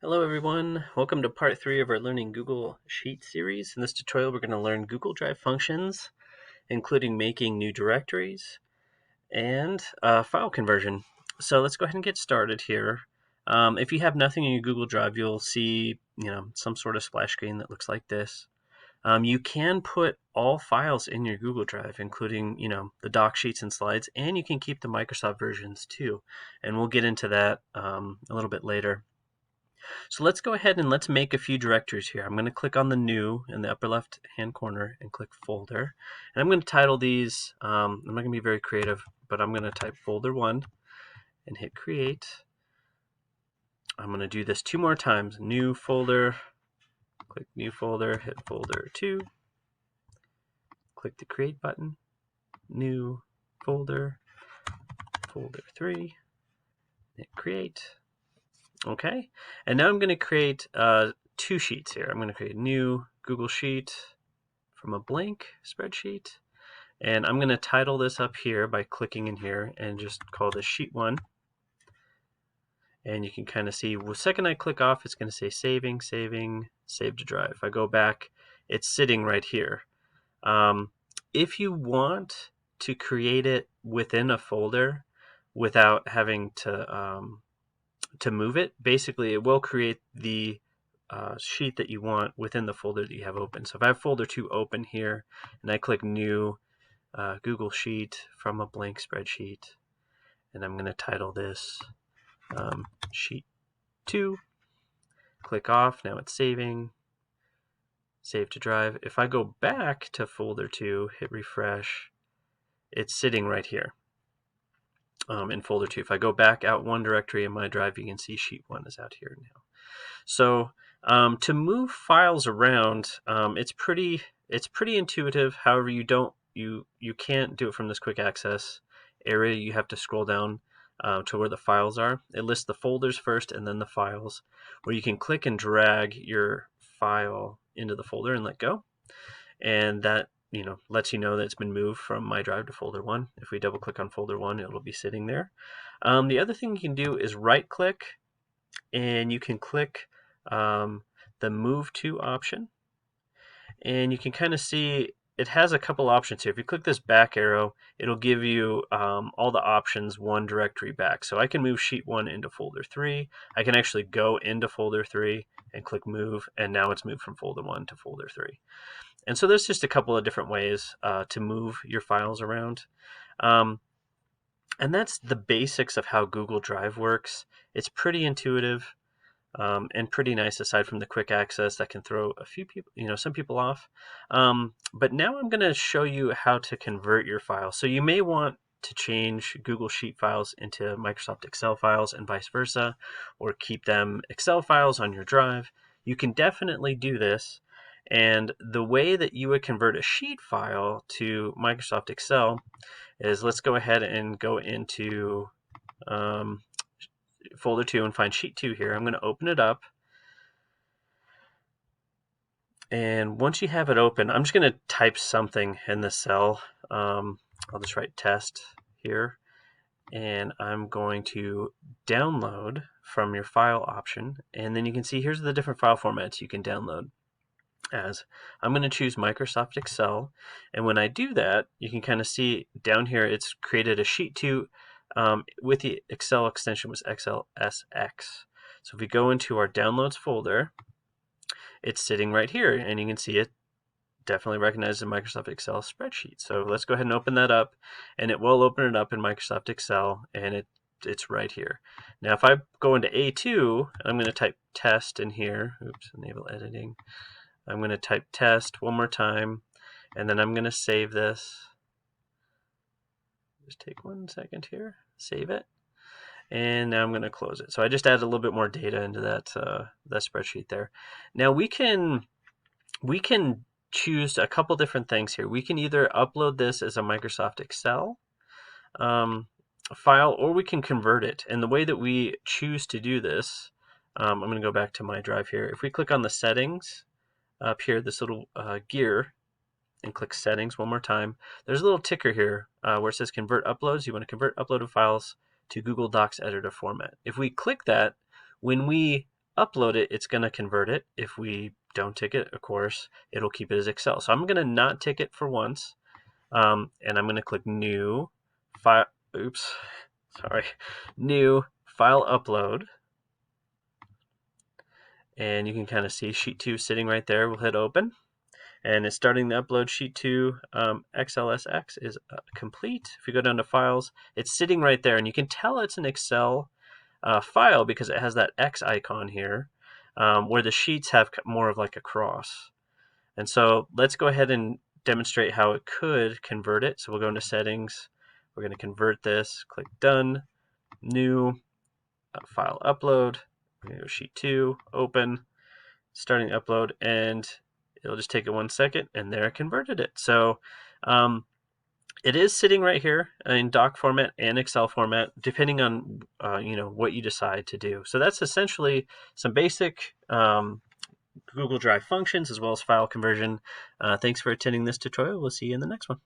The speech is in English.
Hello everyone, welcome to part 3 of our Learning Google Sheet series. In this tutorial we're going to learn Google Drive functions, including making new directories and file conversion. So let's go ahead and get started here. If you have nothing in your Google Drive, you'll see some sort of splash screen that looks like this. You can put all files in your Google Drive, including the doc sheets and slides, and you can keep the Microsoft versions too. And we'll get into that a little bit later. So let's go ahead and let's make a few directories here. I'm going to click on the new in the upper left hand corner and click folder. And I'm going to title these, I'm not going to be very creative, but I'm going to type folder 1 and hit create. I'm going to do this 2 more times. New folder, click new folder, hit folder 2, click the create button, new folder, folder 3, hit create. Okay, and now I'm going to create 2 sheets here. I'm going to create a new Google Sheet from a blank spreadsheet, and I'm going to title this up here by clicking in here and just call this sheet 1. And you can kind of see the second I click off, it's going to say saving, save to drive. If I go back, it's sitting right here. If you want to create it within a folder without having to move it, basically it will create the sheet that you want within the folder that you have open. So if I have folder 2 open here and I click new Google Sheet from a blank spreadsheet, and I'm going to title this sheet 2, click off, now it's saving, save to drive. If I go back to folder 2, hit refresh, it's sitting right here in folder 2. If I go back out one directory in my drive, you can see sheet 1 is out here now. So to move files around, it's pretty intuitive. However, you can't do it from this quick access area. You have to scroll down to where the files are. It lists the folders first and then the files, where you can click and drag your file into the folder and let go, and that lets you know that it's been moved from my drive to folder 1. If we double click on folder 1, it'll be sitting there. The other thing you can do is right click, and you can click the move to option, and you can kind of see it has a couple options here. If you click this back arrow, it'll give you all the options one directory back. So I can move sheet 1 into folder 3. I can actually go into folder 3 and click move, and now it's moved from folder 1 to folder 3. And so there's just a couple of different ways to move your files around. And that's the basics of how Google Drive works. It's pretty intuitive. And pretty nice, aside from the quick access that can throw a few people, some people off. But now I'm going to show you how to convert your files. So you may want to change Google Sheet files into Microsoft Excel files and vice versa, or keep them Excel files on your drive. You can definitely do this. And the way that you would convert a sheet file to Microsoft Excel is, let's go ahead and go into folder 2 and find sheet 2 here. I'm going to open it up. And once you have it open, I'm just going to type something in the cell. I'll just write test here. And I'm going to download from your file option. And then you can see here's the different file formats you can download as. I'm going to choose Microsoft Excel. And when I do that, you can kind of see down here it's created a sheet 2 with the Excel extension was XLSX. So if we go into our downloads folder, it's sitting right here, and you can see it definitely recognizes a Microsoft Excel spreadsheet. So let's go ahead and open that up, and it will open it up in Microsoft Excel, and it's right here. Now if I go into A2, I'm going to type test in here. Oops, enable editing. I'm going to type test one more time, and then I'm going to save this. Just take 1 second here, save it, and now I'm going to close it. So I just added a little bit more data into that spreadsheet there. Now we can choose a couple different things here. We can either upload this as a Microsoft Excel file, or we can convert it. And the way that we choose to do this, I'm going to go back to my drive here. If we click on the settings up here, this little gear, and click settings one more time, there's a little ticker here where it says convert uploads. You want to convert uploaded files to Google Docs editor format. If we click that, when we upload it, it's going to convert it. If we don't tick it, of course, it'll keep it as Excel. So I'm going to not tick it for once, and I'm going to click New File. Oops, sorry, New File Upload. And you can kind of see Sheet 2 sitting right there. We'll hit Open. And it's starting to upload. Sheet 2 XLSX is complete. If you go down to Files, it's sitting right there. And you can tell it's an Excel file because it has that X icon here, where the sheets have more of like a cross. And so let's go ahead and demonstrate how it could convert it. So we'll go into Settings. We're going to convert this. Click Done. New File Upload. We're going to go Sheet 2, Open, starting to upload, and it'll just take it 1 second, and there it converted it. So it is sitting right here in doc format and Excel format, depending on what you decide to do. So that's essentially some basic Google Drive functions as well as file conversion. Thanks for attending this tutorial. We'll see you in the next one.